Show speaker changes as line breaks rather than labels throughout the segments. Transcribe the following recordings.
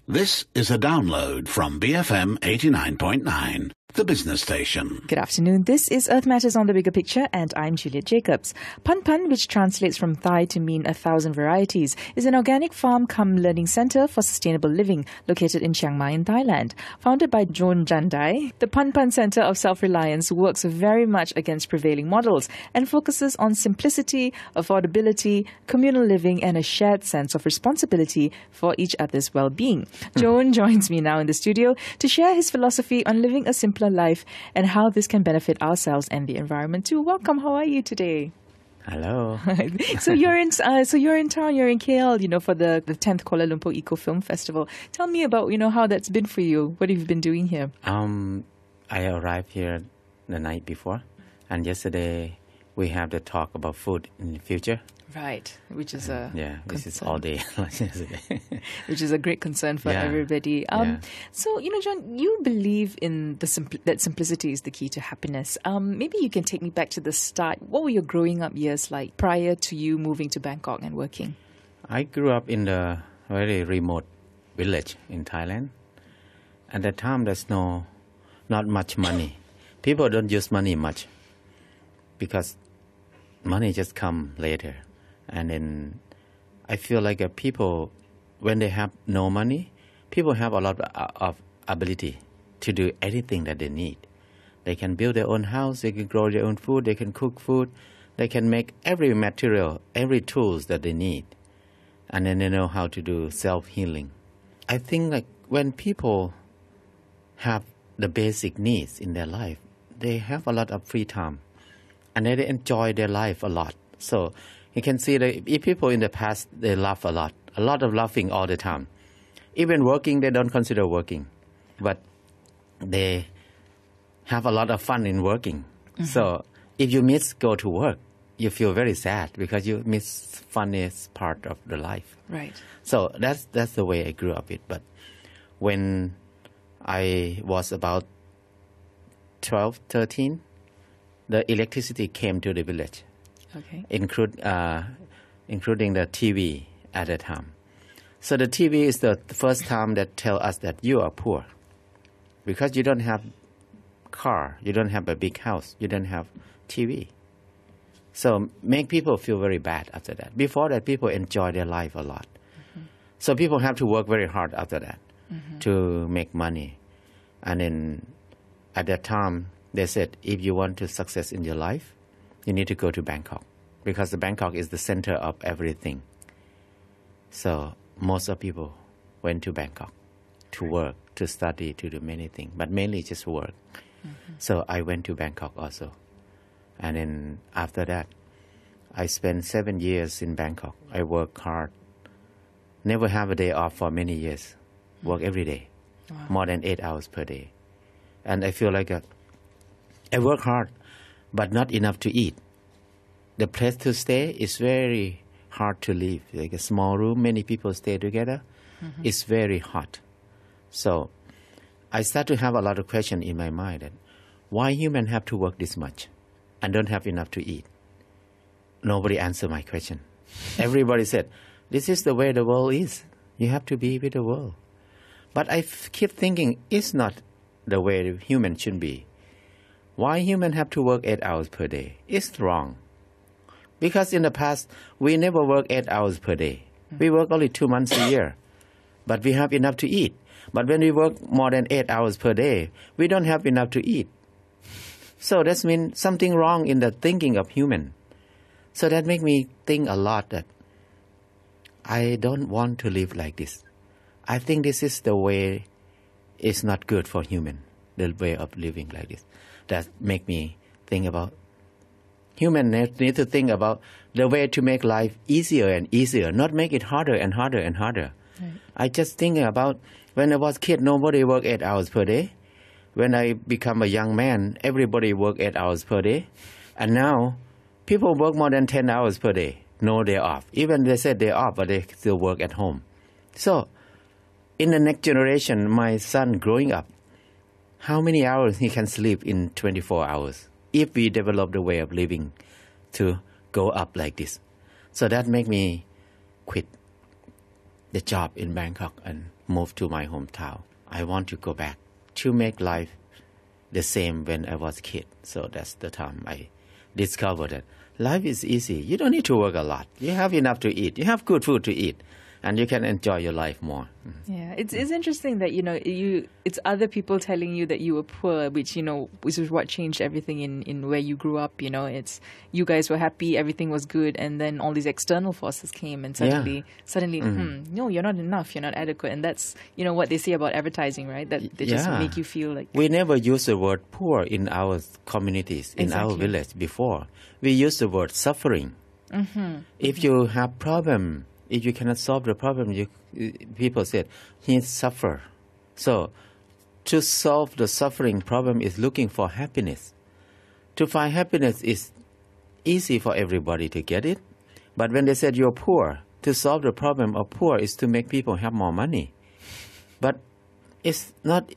This is a download from BFM 89.9, the business station.
Good afternoon. This is Earth Matters on the Bigger Picture, and I'm Juliet Jacobs. Pan Pan, which translates from Thai to mean 1,000 varieties, is an organic farm cum learning centre for sustainable living located in Chiang Mai in Thailand. Founded by Jon Jandai, the Pan Pan Centre of Self-Reliance works very much against prevailing models and focuses on simplicity, affordability, communal living, and a shared sense of responsibility for each other's well-being. Jon joins me now in the studio to share his philosophy on living a simpler life and how this can benefit ourselves and the environment too. Welcome. How are you today?
Hello.
So you're in town. You're in KL. For the 10th Kuala Lumpur Eco Film Festival. Tell me about how that's been for you. What have you been doing here?
I arrived here the night before, and yesterday we have the talk about food in the future.
Right, which is a
this is all day
which is a great concern for everybody. So, Jon, you believe in that simplicity is the key to happiness. Maybe you can take me back to the start. What were your growing up years like prior to you moving to Bangkok and working?
I grew up in the very remote village in Thailand. At that time, there's not much money. People don't use money much because money just come later. And then I feel like people, when they have no money, people have a lot of ability to do anything that they need. They can build their own house, they can grow their own food, they can cook food, they can make every material, every tools that they need. And then they know how to do self-healing. I think like when people have the basic needs in their life, they have a lot of free time and they enjoy their life a lot. So you can see that if people in the past, they laugh a lot of laughing all the time. Even working, they don't consider working, but they have a lot of fun in working. Mm-hmm. So if you go to work, you feel very sad because you miss funniest part of the life.
Right.
So that's the way I grew up with. But when I was about 12, 13, the electricity came to the village.
Okay.
Including the TV at that time. So the TV is the first time that tell us that you are poor because you don't have car, you don't have a big house, you don't have TV. So make people feel very bad after that. Before that, people enjoy their life a lot. Mm-hmm. So people have to work very hard after that to make money. And then at that time, they said, if you want to success in your life, you need to go to Bangkok because the Bangkok is the center of everything. So most of people went to Bangkok to work, to study, to do many things, but mainly just work. Mm-hmm. So I went to Bangkok also. And then after that, I spent 7 years in Bangkok. I worked hard, never have a day off for many years, work every day, more than 8 hours per day. And I feel like I work hard, but not enough to eat. The place to stay is very hard to live. Like a small room, many people stay together. Mm-hmm. It's very hot. So I start to have a lot of questions in my mind that why humans have to work this much and don't have enough to eat? Nobody answered my question. Everybody said, this is the way the world is. You have to be with the world. But I keep thinking, it's not the way humans should be. Why humans have to work 8 hours per day? It's wrong. Because in the past, we never work 8 hours per day. We work only 2 months a year. But we have enough to eat. But when we work more than 8 hours per day, we don't have enough to eat. So that means something wrong in the thinking of human. So that makes me think a lot that I don't want to live like this. I think this is the way it's not good for human, the way of living like this. That make me think about humans need to think about the way to make life easier and easier, not make it harder and harder and harder. Right. I just think about when I was a kid, nobody worked 8 hours per day. When I become a young man, everybody worked 8 hours per day. And now people work more than 10 hours per day, no day off. Even they said they're off, but they still work at home. So in the next generation, my son growing up, how many hours he can sleep in 24 hours if we develop the way of living to go up like this. So that make me quit the job in Bangkok and move to my hometown. I want to go back to make life the same when I was a kid. So that's the time I discovered that life is easy. You don't need to work a lot. You have enough to eat. You have good food to eat. And you can enjoy your life more.
Yeah, it's interesting that, it's other people telling you that you were poor, which is what changed everything in where you grew up. It's you guys were happy, everything was good, and then all these external forces came, and suddenly, no, you're not enough, you're not adequate, and that's what they say about advertising, right? That they just make you feel like
we never use the word poor in our communities, in our village before. We use the word suffering. If you have problem. If you cannot solve the problem, people said, he suffer. So, to solve the suffering problem is looking for happiness. To find happiness is easy for everybody to get it. But when they said you're poor, to solve the problem of poor is to make people have more money. But it's not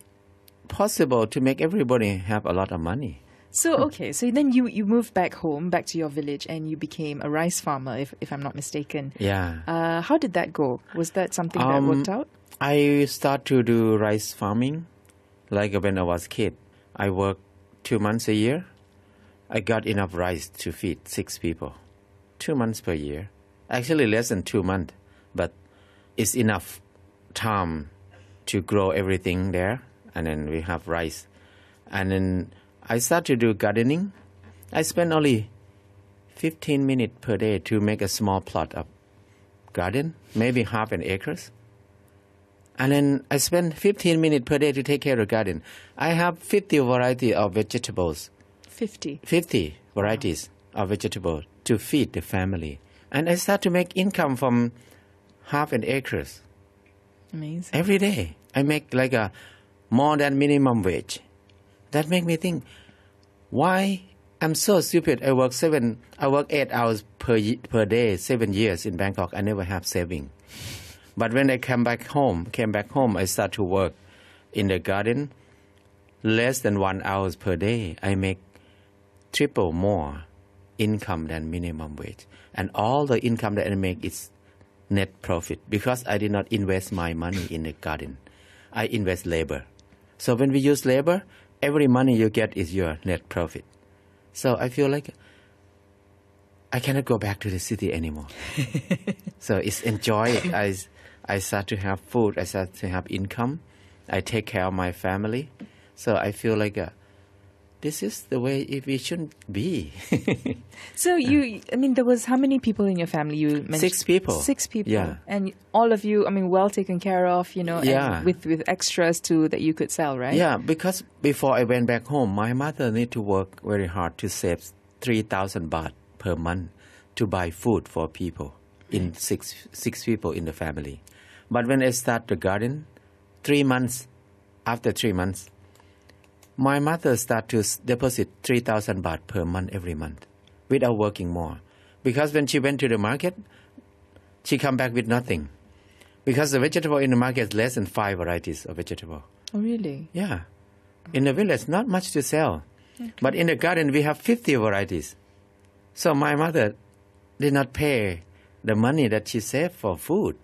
possible to make everybody have a lot of money.
So then you moved back home, back to your village, and you became a rice farmer, if I'm not mistaken.
Yeah.
How did that go? Was that something that worked out?
I started to do rice farming, like when I was a kid. I worked 2 months a year. I got enough rice to feed 6 people. 2 months per year. Actually less than 2 months, but it's enough time to grow everything there, and then we have rice. And then I started to do gardening. I spend only 15 minutes per day to make a small plot of garden, maybe half an acre. And then I spend 15 minutes per day to take care of the garden. I have 50 varieties of vegetables.
50
varieties of vegetables to feed the family. And I start to make income from half an acre.
Amazing.
Every day. I make like a more than minimum wage. That make me think, why I'm so stupid. I work 8 hours per day, 7 years in Bangkok. I never have saving. But when I came back home, I start to work in the garden. Less than 1 hour per day, I make triple more income than minimum wage. And all the income that I make is net profit because I did not invest my money in the garden. I invest labor. So when we use labor, every money you get is your net profit. So I feel like I cannot go back to the city anymore. So it's enjoy it. I start to have food. I start to have income. I take care of my family. So I feel like this is the way we shouldn't be.
So there was how many people in your family? You mentioned
6 people.
6 people.
Yeah.
And all of you, well taken care of,
Yeah.
and with extras too that you could sell, right?
Yeah, because before I went back home, my mother need to work very hard to save 3,000 baht per month to buy food for people, in six people in the family. But when I start the garden, after 3 months, my mother start to deposit 3,000 baht per month every month without working more. Because when she went to the market, she come back with nothing. Because the vegetable in the market is less than 5 varieties of vegetable.
Oh, really?
Yeah. In the village, not much to sell. Okay. But in the garden, we have 50 varieties. So my mother did not pay the money that she saved for food.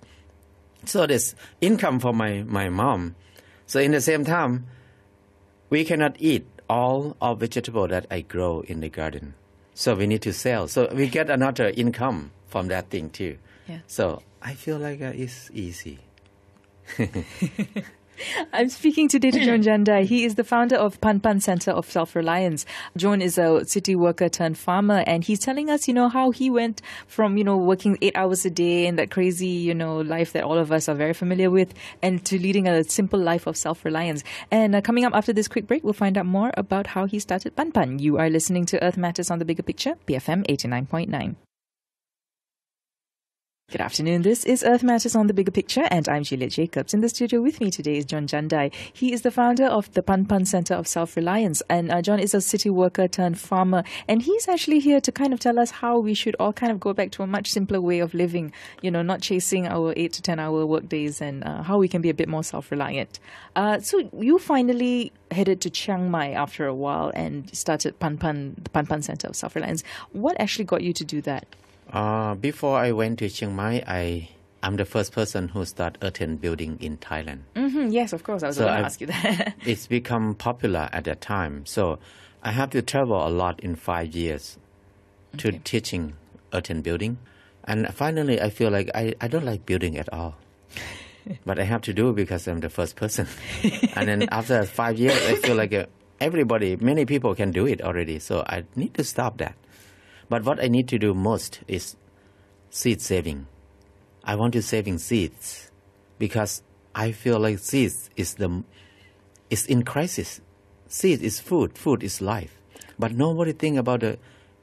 So there's income for my mom. So in the same time, we cannot eat all of vegetable that I grow in the garden. So we need to sell. So we get another income from that thing too.
Yeah.
So I feel like it's easy.
I'm speaking today to Jon Jandai. He is the founder of Pan Pan Center of Self-Reliance. Jon is a city worker turned farmer, and he's telling us, how he went from, working 8 hours a day in that crazy, life that all of us are very familiar with, and to leading a simple life of self-reliance. And coming up after this quick break, we'll find out more about how he started Pan Pan. You are listening to Earth Matters on the Bigger Picture, BFM 89.9. Good afternoon. This is Earth Matters on the Bigger Picture, and I'm Juliet Jacobs. In the studio with me today is Jon Jandai. He is the founder of the Pan Pan Center of Self-Reliance, and Jon is a city worker turned farmer, and he's actually here to kind of tell us how we should all kind of go back to a much simpler way of living, not chasing our 8 to 10 hour work days, and how we can be a bit more self-reliant. So you finally headed to Chiang Mai after a while and started the Pan Pan Center of Self-Reliance. What actually got you to do that?
Before I went to Chiang Mai, I I'm the first person who started earthen building in Thailand.
Yes, of course. I was going to ask you that.
It's become popular at that time. So I have to travel a lot in 5 years to teaching earthen building. And finally, I feel like I don't like building at all. But I have to do it because I'm the first person. And then after 5 years, I feel like many people can do it already. So I need to stop that. But what I need to do most is seed saving. I want to saving seeds because I feel like seeds is in crisis. Seed is food. Food is life. But nobody think about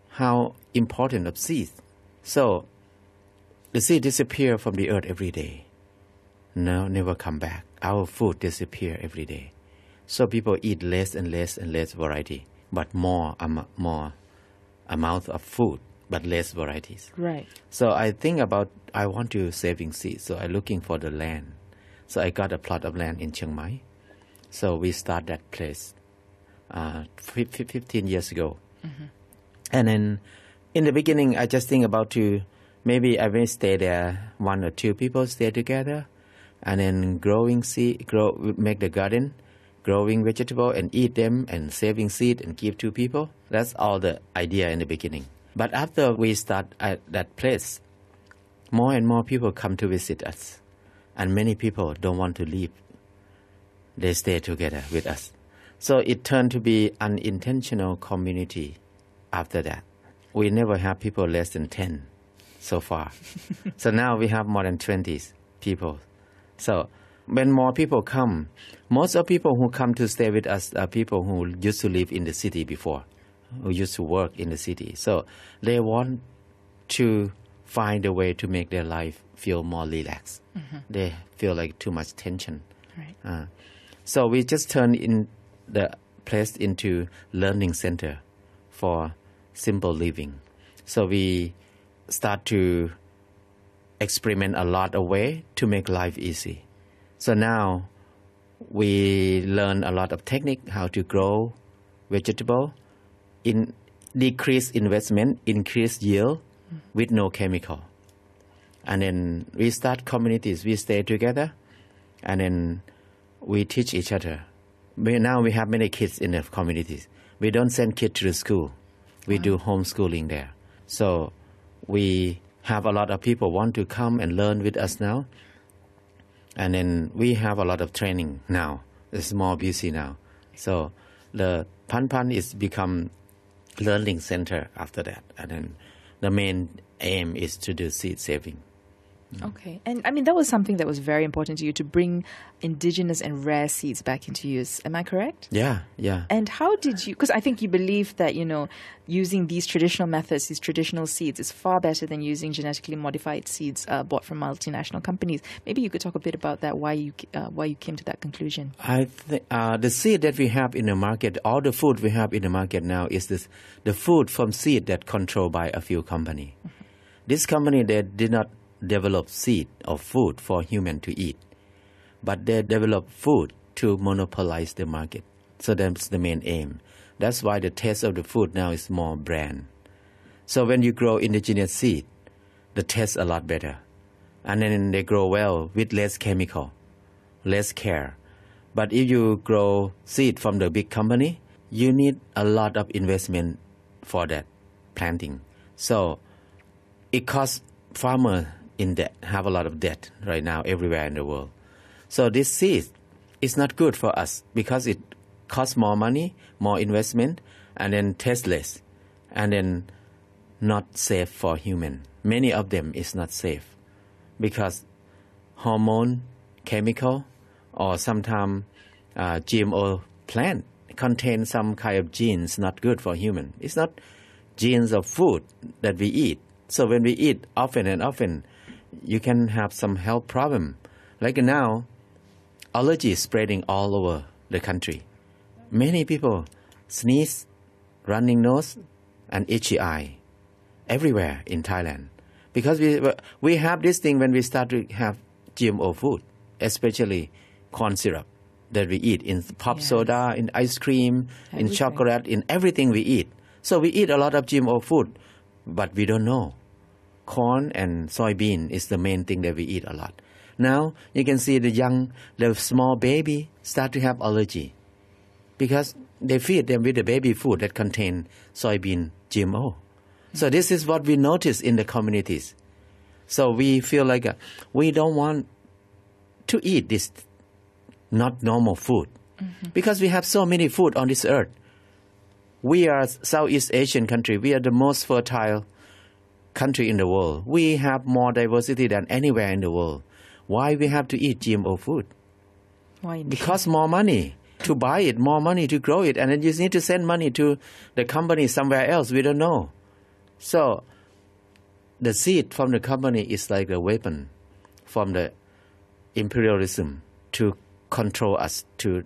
how important of seeds. So the seed disappear from the earth every day. No, never come back. Our food disappear every day. So people eat less and less and less variety, but more amount of food, but less varieties.
Right.
So I want to saving seeds. So I'm looking for the land. So I got a plot of land in Chiang Mai. So we start that place 15 years ago. And then in the beginning, I just think about maybe I may stay there, 1 or 2 people stay together, and then make the garden, growing vegetable and eat them, and saving seed and give to people. That's all the idea in the beginning. But after we start at that place, more and more people come to visit us. And many people don't want to leave. They stay together with us. So it turned to be an unintentional community after that. We never have people less than 10 so far. So now we have more than 20 people. So when more people come, most of people who come to stay with us are people who used to live in the city before, who used to work in the city. So they want to find a way to make their life feel more relaxed. They feel like too much tension.
Right.
So we just turned in the place into learning center for simple living. So we start to experiment a lot of ways to make life easy. So now we learn a lot of technique how to grow vegetable in decrease investment, increase yield with no chemical. And then we start communities. We stay together, and then we teach each other. Now we have many kids in the communities. We don't send kids to the school. We do homeschooling there. So we have a lot of people want to come and learn with us now. And then we have a lot of training now. It's more busy now. So the Pan Pan is become learning center after that. And then the main aim is to do seed saving.
Okay. And I mean, that was something that was very important to you, to bring indigenous and rare seeds back into use. Am I correct?
Yeah.
And how did you, because I think you believe that, using these traditional methods, these traditional seeds is far better than using genetically modified seeds bought from multinational companies. Maybe you could talk a bit about that, why you came to that conclusion.
I think the seed that we have in the market, all the food we have in the market now is the food from seed that controlled by a few companies. This company, they did not develop seed or food for human to eat, but they develop food to monopolize the market. So that's the main aim. That's why the taste of the food now is more brand. So when you grow indigenous seed, the taste a lot better, and then they grow well with less chemical, less care. But if you grow seed from the big company, you need a lot of investment for that planting. So it costs farmer in debt, have a lot of debt right now everywhere in the world. So this seed is not good for us because it costs more money, more investment, and then tasteless, and then not safe for human. Many of them is not safe because hormone, chemical, or sometimes GMO plant contain some kind of genes not good for human. It's not genes of food that we eat. So when we eat often and often, you can have some health problem. Like now, allergy is spreading all over the country. Many people sneeze, running nose, and itchy eye everywhere in Thailand. Because we have this thing when we start to have GMO food, especially corn syrup that we eat in pop soda, in ice cream, in chocolate, in everything we eat. So we eat a lot of GMO food, but we don't know corn and soybean is the main thing that we eat a lot. Now you can see the small baby start to have allergy because they feed them with the baby food that contain soybean GMO. So this is what we notice in the communities. So we feel like we don't want to eat this not normal food because we have so many food on this earth. We are Southeast Asian country. We are the most fertile country in the world. We have more diversity than anywhere in the world. Why we have to eat GMO food?
Why?
Because more money to buy it, more money to grow it, and then you need to send money to the company somewhere else. We don't know. So the seed from the company is like a weapon from the imperialism to control us, to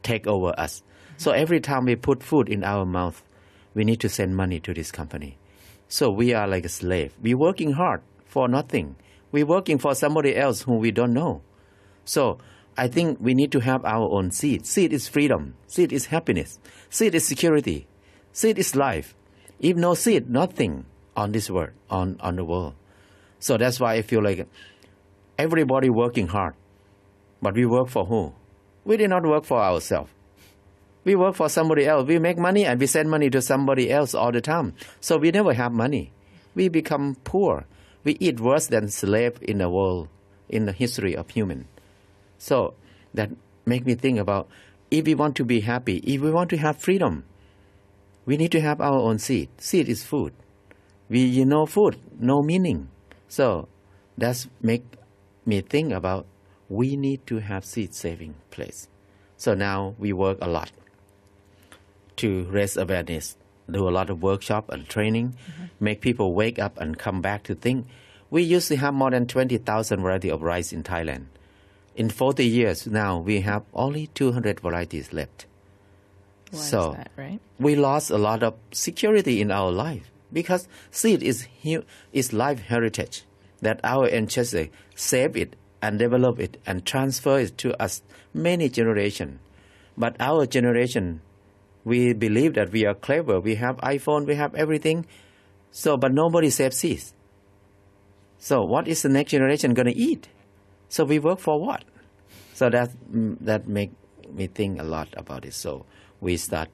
take over us. So every time we put food in our mouth, we need to send money to this company. So we are like a slave. We're working hard for nothing. We're working for somebody else whom we don't know. So I think we need to have our own seed. Seed is freedom. Seed is happiness. Seed is security. Seed is life. If no seed, nothing on this world, on the world. So that's why I feel like everybody working hard. But we work for who? We did not work for ourselves. We work for somebody else. We make money and we send money to somebody else all the time. So we never have money. We become poor. We eat worse than slave in the world, in the history of human. So that make me think about if we want to be happy, if we want to have freedom, we need to have our own seed. Seed is food. Food, no meaning. So that's make me think about we need to have seed saving place. So now we work a lot to raise awareness, do a lot of workshop and training, make people wake up and come back to think. We used to have more than 20,000 varieties of rice in Thailand. In 40 years now, we have only 200 varieties left.
Why
so
is that, right?
We lost a lot of security in our life because seed is life heritage that our ancestors save it and develop it and transfer it to us many generations. But our generation, we believe that we are clever. We have iPhone, we have everything. So, but nobody saves seeds. So what is the next generation going to eat? So we work for what? So that make me think a lot about it. So we start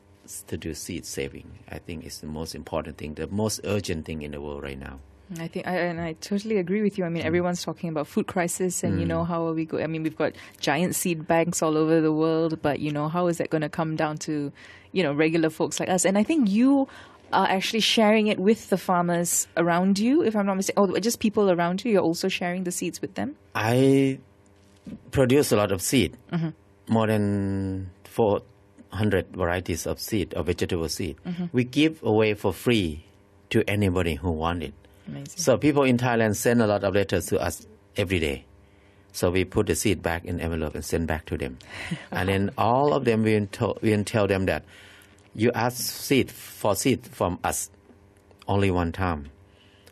to do seed saving. I think it's the most important thing, the most urgent thing in the world right now.
I think, and I totally agree with you. I mean, everyone's talking about food crisis, and how are we go? I mean, we've got giant seed banks all over the world, but how is that going to come down to, regular folks like us? And I think you are actually sharing it with the farmers around you, if I'm not mistaken, or just people around you. You're also sharing the seeds with them.
I produce a lot of seed, more than 400 varieties of seed, of vegetable seed. We give away for free to anybody who want it.
Amazing.
So people in Thailand send a lot of letters to us every day. So we put the seed back in envelope and send back to them. And then all of them, we tell them that you ask seed from us only one time.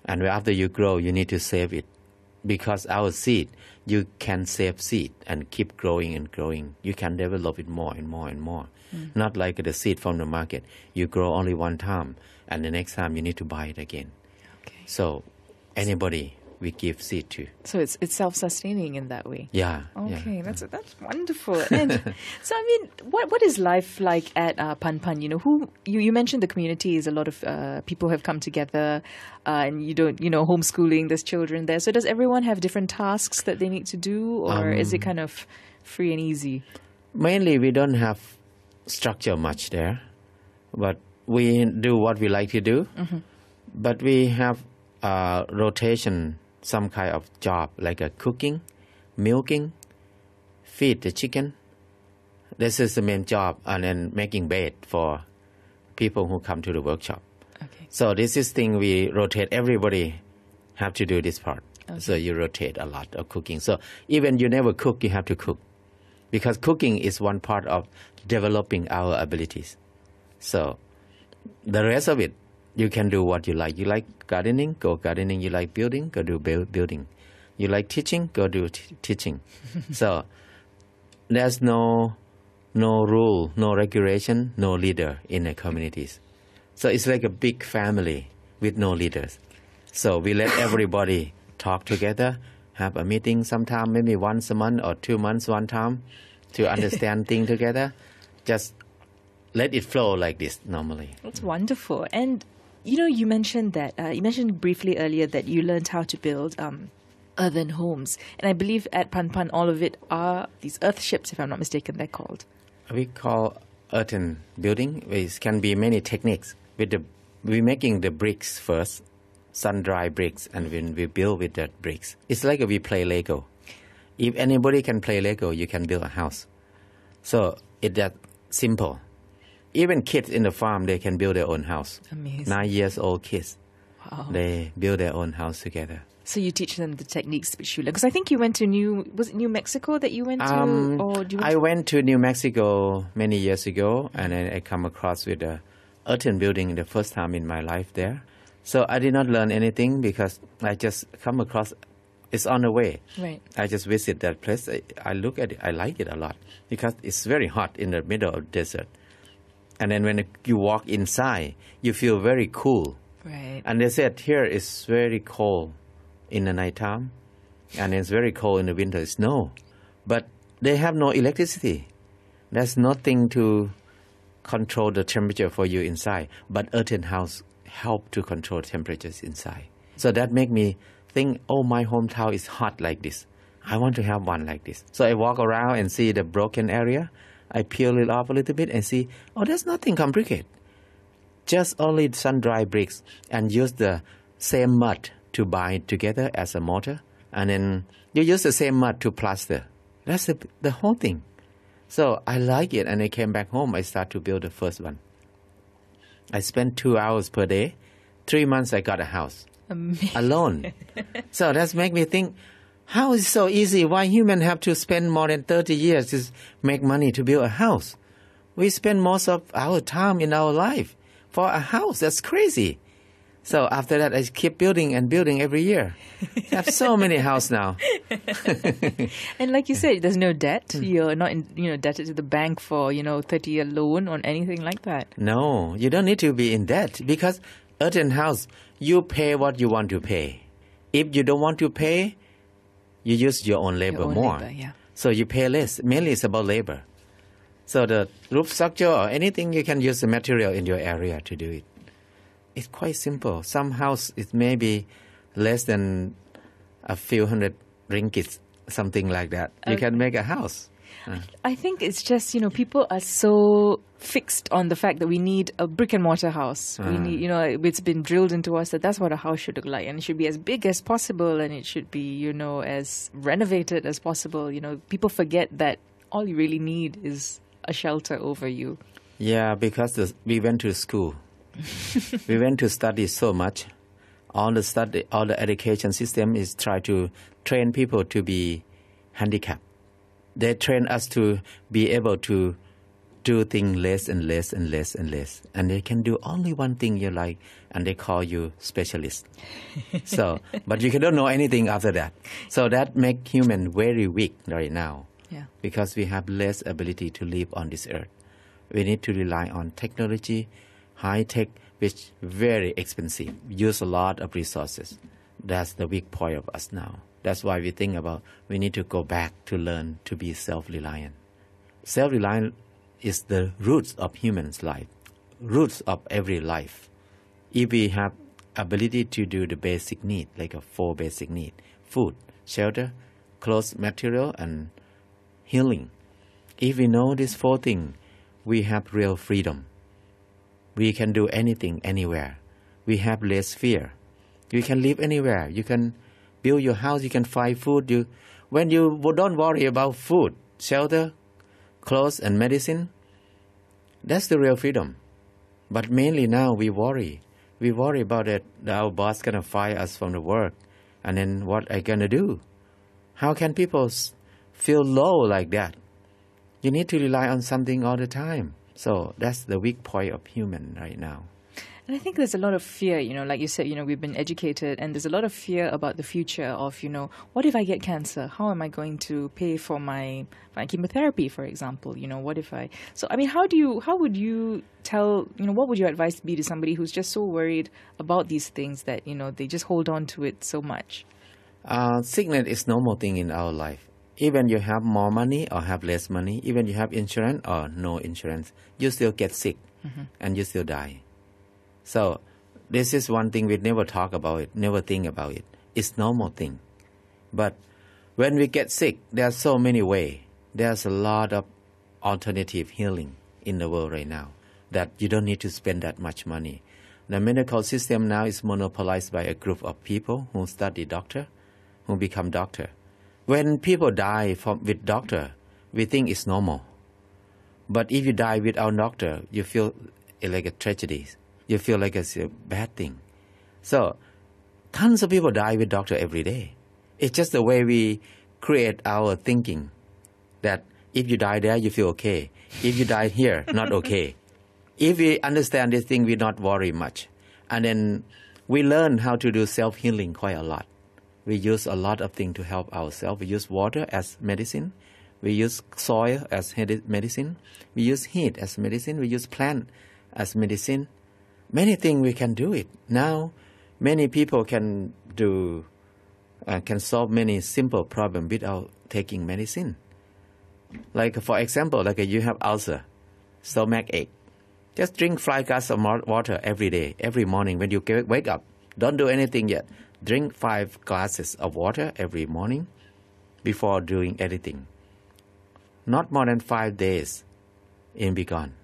And after you grow, you need to save it. Because our seed, you can save seed and keep growing and growing. You can develop it more and more and more. Not like the seed from the market. You grow only one time, and the next time you need to buy it again.
Okay.
So anybody we give seed to.
So it's self-sustaining in that way.
Yeah.
Okay, that's wonderful. And so I mean, what is life like at Pan Pan? Who you mentioned the community is a lot of people have come together, and you don't homeschooling. There's children there. So does everyone have different tasks that they need to do, or is it kind of free and easy?
Mainly, we don't have structure much there, but we do what we like to do. But we have rotation, some kind of job like cooking, milking, feed the chicken. This is the main job, and then making bed for people who come to the workshop.
Okay.
So this is thing we rotate. Everybody have to do this part. Okay. So you rotate a lot of cooking. So even you never cook, you have to cook. Because cooking is one part of developing our abilities. So the rest of it, you can do what you like. You like gardening, go gardening. You like building, go do building. You like teaching, go do teaching. So there's no rule, no regulation, no leader in the communities. So it's like a big family with no leaders. So we let everybody talk together, have a meeting sometime, maybe once a month or 2 months one time to understand things together. Just let it flow like this normally.
That's wonderful. And, you mentioned that, you mentioned briefly earlier that you learned how to build earthen homes. And I believe at Pan Pan, all of it are these earth ships, if I'm not mistaken, they're called.
We call earthen building. It can be many techniques. We're making the bricks first, sun-dry bricks, and when we build with that bricks. It's like we play Lego. If anybody can play Lego, you can build a house. So it's that simple. Even kids in the farm, they can build their own house.
Amazing.
9 years old kids.
Wow.
They build their own house together.
So you teach them the techniques which you learn. Because I think you went to New Mexico that you went to? Or do you
I went to New Mexico many years ago, and then I come across with a earthen building the first time in my life there. So I did not learn anything because I just come across, it's on the way.
Right.
I just visit that place. I look at it, I like it a lot because it's very hot in the middle of the desert. And then when you walk inside, you feel very cool.
Right.
And they said here is very cold in the nighttime, and it's very cold in the winter. It's snow. But they have no electricity. There's nothing to control the temperature for you inside. But earthen house help to control temperatures inside. So that make me think, oh, my hometown is hot like this. I want to have one like this. So I walk around and see the broken area. I peel it off a little bit and see, oh, there's nothing complicated. Just only sun-dry bricks and use the same mud to bind together as a mortar. And then you use the same mud to plaster. That's the whole thing. So I like it, and I came back home. I started to build the first one. I spent 2 hours per day. 3 months I got a house.
Amazing.
Alone. So that's make me think, how is it so easy? Why humans have to spend more than 30 years to make money to build a house? We spend most of our time in our life for a house. That's crazy. So after that, I keep building and building every year. I have so many houses now.
And like you said, there's no debt. You're not indebted to the bank for 30-year loan or anything like that.
No, you don't need to be in debt because earthen house, you pay what you want to pay. If you don't want to pay, you use your own labor more.
Yeah.
So you pay less. Mainly it's about labor. So the roof structure or anything, you can use the material in your area to do it. It's quite simple. Some house, it may be less than a few hundred ringgits, something like that. You can make a house.
I think it's just, people are so fixed on the fact that we need a brick and mortar house. We need, it's been drilled into us that that's what a house should look like. And it should be as big as possible, and it should be, as renovated as possible. People forget that all you really need is a shelter over you.
Yeah, because we went to school. We went to study so much. All the education system is try to train people to be handicapped. They train us to be able to do things less and less and less and less. And they can do only one thing you like, and they call you specialist. So, but you don't know anything after that. So that makes human very weak right now.
Yeah.
Because we have less ability to live on this earth. We need to rely on technology, high-tech, which very expensive, use a lot of resources. That's the weak point of us now. That's why we think about we need to go back to learn to be self-reliant. Self-reliant is the roots of human's life, roots of every life. If we have ability to do the basic need, like a 4 basic needs, food, shelter, clothes, material, and healing. If we know these 4 things, we have real freedom. We can do anything, anywhere. We have less fear. You can live anywhere. You can build your house. You can find food. When you don't worry about food, shelter, clothes, and medicine, that's the real freedom. But mainly now we worry. We worry about it. Our boss going to fire us from the work. And then what are you going to do? How can people feel low like that? You need to rely on something all the time. So that's the weak point of human right now.
And I think there's a lot of fear, like you said, we've been educated, and there's a lot of fear about the future of, what if I get cancer? How am I going to pay for my chemotherapy, for example? What if so I mean, how would you tell, what would your advice be to somebody who's just so worried about these things that, they just hold on to it so much?
Sickness is normal thing in our life. Even you have more money or have less money, even you have insurance or no insurance, you still get sick and you still die. So this is one thing we never talk about it, never think about it. It's normal thing. But when we get sick, there are so many ways. There's a lot of alternative healing in the world right now that you don't need to spend that much money. The medical system now is monopolized by a group of people who study doctor, who become doctor. When people die with doctor, we think it's normal. But if you die without doctor, you feel like a tragedy. You feel like it's a bad thing. So tons of people die with doctor every day. It's just the way we create our thinking that if you die there, you feel okay. If you die here, not okay. If we understand this thing, we not worry much. And then we learn how to do self-healing quite a lot. We use a lot of things to help ourselves. We use water as medicine. We use soil as medicine. We use heat as medicine. We use plant as medicine. Many things we can do it. Now, many people can solve many simple problems without taking medicine. Like, for example, like you have ulcer, stomach ache. Just drink 5 glasses of water every day, every morning when you wake up. Don't do anything yet. Drink 5 glasses of water every morning before doing anything. Not more than 5 days, it'll be gone.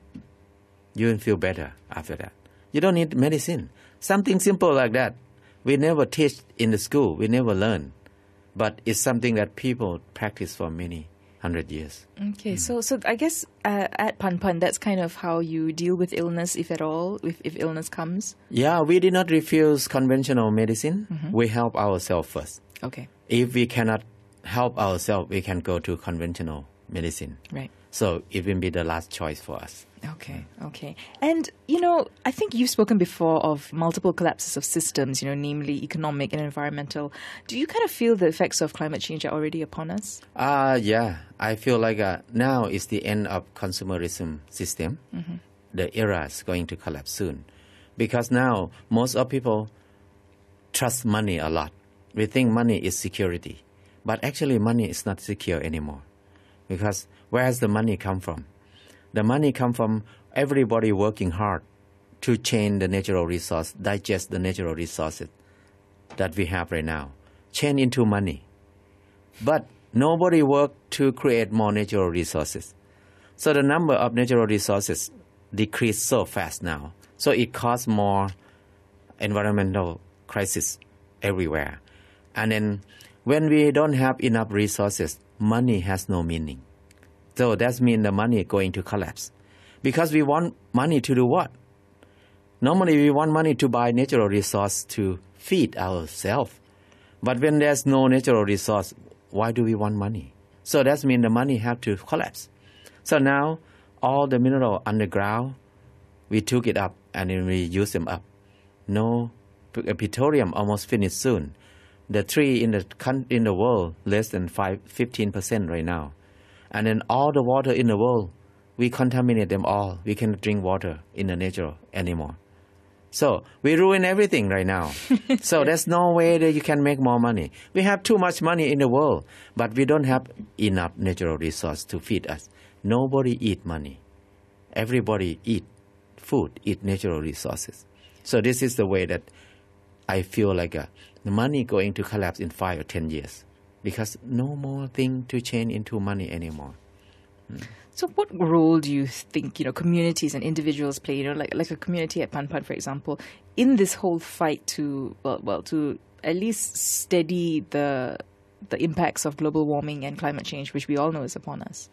You will feel better after that. You don't need medicine. Something simple like that. We never teach in the school. We never learn. But it's something that people practice for many 100 years.
Okay, so I guess at Pan, that's kind of how you deal with illness, if at all, if illness comes?
Yeah, we did not refuse conventional medicine. We help ourselves first.
Okay.
If we cannot help ourselves, we can go to conventional medicine.
Right.
So it will be the last choice for us.
Okay. And, I think you've spoken before of multiple collapses of systems, namely economic and environmental. Do you kind of feel the effects of climate change are already upon us?
Yeah. I feel like now is the end of consumerism system. The era is going to collapse soon. Because now most of people trust money a lot. We think money is security. But actually money is not secure anymore. Because where has the money come from? The money comes from everybody working hard to change the natural resource, digest the natural resources that we have right now, change into money. But nobody worked to create more natural resources. So the number of natural resources decreased so fast now. So it causes more environmental crisis everywhere. And then when we don't have enough resources, money has no meaning. So that means the money is going to collapse. Because we want money to do what? Normally we want money to buy natural resource to feed ourselves. But when there's no natural resource, why do we want money? So that means the money have to collapse. So now all the mineral underground, we took it up and then we use them up. No, petroleum almost finished soon. The tree in the world less than 15% right now. And then all the water in the world, we contaminate them all. We cannot drink water in the nature anymore. So we ruin everything right now. So there's no way that you can make more money. We have too much money in the world, but we don't have enough natural resource to feed us. Nobody eat money. Everybody eat food, eat natural resources. So this is the way that I feel like the money going to collapse in 5 or 10 years. Because no more thing to change into money anymore.
So what role do you think, communities and individuals play, like a community at Pan, for example, in this whole fight to at least steady the impacts of global warming and climate change, which we all know is upon us?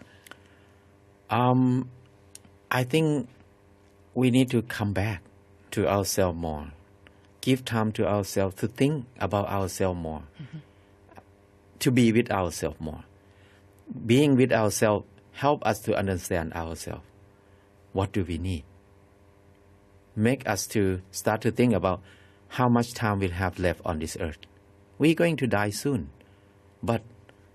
I think we need to come back to ourselves more. Give time to ourselves to think about ourselves more. To be with ourselves more. Being with ourselves help us to understand ourselves. What do we need? make us to start to think about how much time we'll have left on this earth. We're going to die soon. But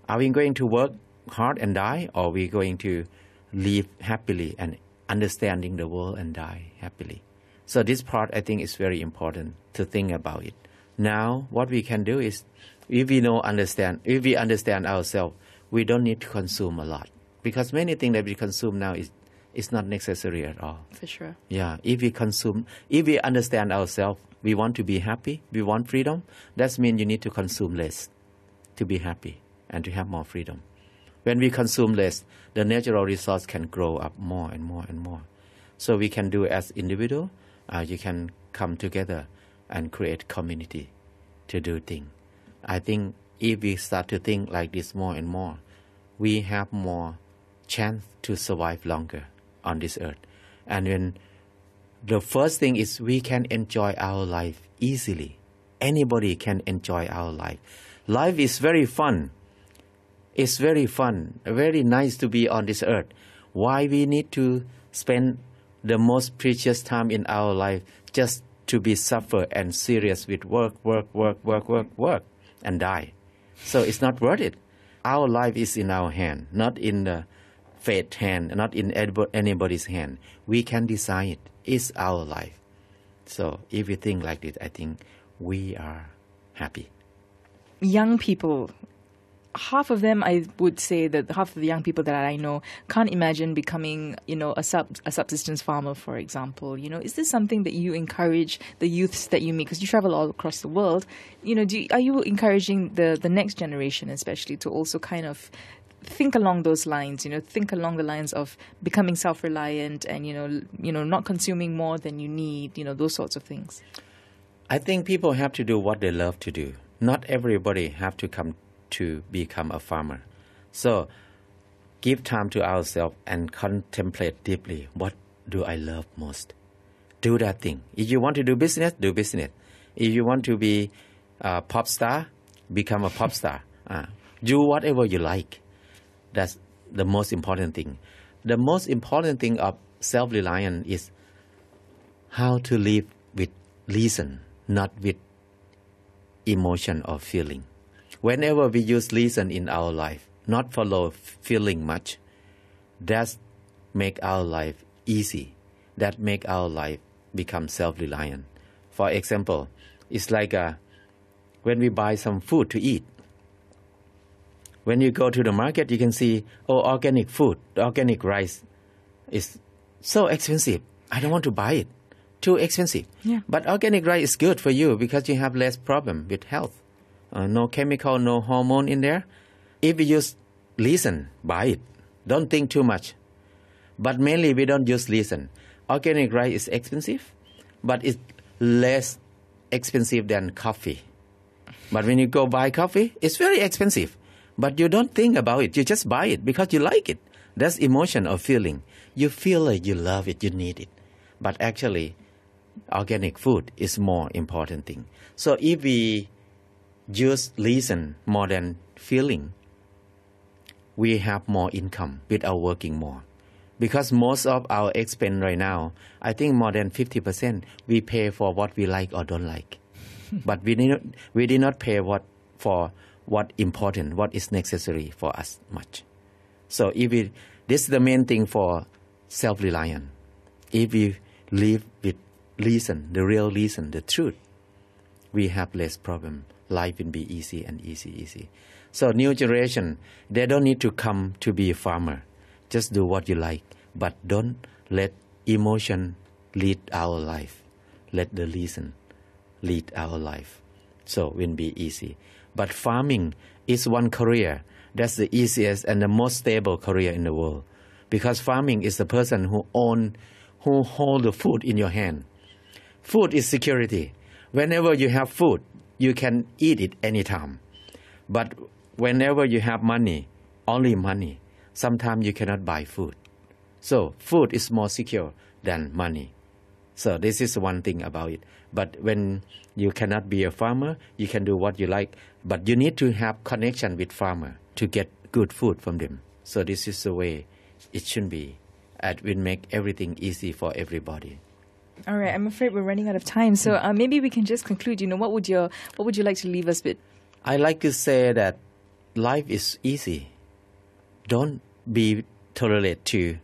are we going to work hard and die, or are we going to live happily and understanding the world and die happily? So this part, I think, is very important to think about it. Now, what we can do is, if we understand ourselves, we don't need to consume a lot. Because many things that we consume now is not necessary at all.
For sure.
Yeah, if we understand ourselves, we want to be happy, we want freedom, that means you need to consume less to be happy and to have more freedom. When we consume less, the natural resource can grow up more and more and more. So we can do as individual, you can come together and create community to do things. I think if we start to think like this more and more, we have more chance to survive longer on this earth. And when the first thing is we can enjoy our life easily. Anybody can enjoy our life. Life is very fun. It's very fun, very nice to be on this earth. Why we need to spend the most precious time in our life just to be suffer and serious with work, and die? So it's not worth it. Our life is in our hand, not in the fate hand, not in anybody's hand. We can decide it. It's our life. So if we think like this, I think we are happy.
Young people, half of them, I would say that half of the young people that I know can't imagine becoming, a subsistence farmer, for example. Is this something that you encourage the youths that you meet? Because you travel all across the world. Are you encouraging the next generation, especially, to also kind of think along those lines? Think along the lines of becoming self-reliant and not consuming more than you need. Those sorts of things.
I think people have to do what they love to do. Not everybody have to come to become a farmer. So give time to ourselves and contemplate deeply, what do I love most? Do that thing. If you want to do business, do business. If you want to be a pop star, become a pop star. Do whatever you like. That's the most important thing. The most important thing of self-reliance is how to live with reason, not with emotion or feeling. Whenever we use reason in our life, not follow feeling much, that make our life easy. That make our life become self-reliant. For example, it's like when we buy some food to eat. When you go to the market, you can see, organic food, organic rice is so expensive. I don't want to buy it. Too expensive.
Yeah.
But organic rice is good for you because you have less problem with health. No chemical, no hormone in there. If we use reason, buy it. Don't think too much. But mainly we don't use reason. Organic rice is expensive, but it's less expensive than coffee. But when you go buy coffee, it's very expensive. But you don't think about it. You just buy it because you like it. That's emotion or feeling. You feel like you love it, you need it. But actually, organic food is more important thing. So if we use reason more than feeling, we have more income without working more. Because most of our expense right now, I think more than 50%, we pay for what we like or don't like. But we did not pay for what important, what is necessary for us much. So this is the main thing for self-reliance. If we live with reason, the real reason, the truth, we have less problem. Life will be easy and easy. So new generation, they don't need to come to be a farmer. Just do what you like. But don't let emotion lead our life. Let the reason lead our life. So it will be easy. But farming is one career. That's the easiest and the most stable career in the world. Because farming is the person who hold the food in your hand. Food is security. Whenever you have food, you can eat it anytime. But whenever you have money, only money, sometimes you cannot buy food. So food is more secure than money. So this is one thing about it. But when you cannot be a farmer, you can do what you like. But you need to have connection with farmer to get good food from them. So this is the way it should be. It will make everything easy for everybody.
All right, I'm afraid we're running out of time. So maybe we can just conclude. What would you like to leave us with?
I like to say that life is easy. Don't be tolerate to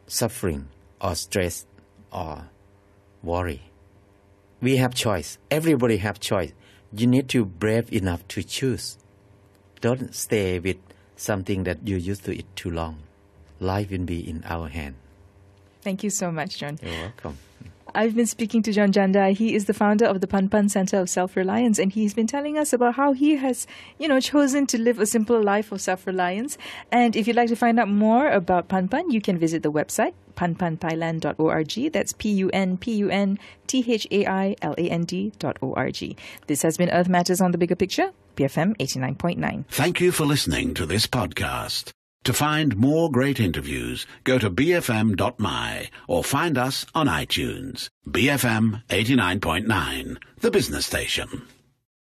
suffering or stress or worry. We have choice. Everybody have choice. You need to brave enough to choose. Don't stay with something that you used to eat too long. Life will be in our hand.
Thank you so much, Jon.
You're welcome.
I've been speaking to Jon Jandai. He is the founder of the Pan Pan Center of Self-Reliance, and he's been telling us about how he has, chosen to live a simple life of self-reliance. And if you'd like to find out more about Pan Pan, you can visit the website, panpanthailand.org. That's PUNPUNTHAILAND.org. This has been Earth Matters on the Bigger Picture, BFM 89.9.
Thank you for listening to this podcast. To find more great interviews, go to bfm.my or find us on iTunes. BFM 89.9, the business station.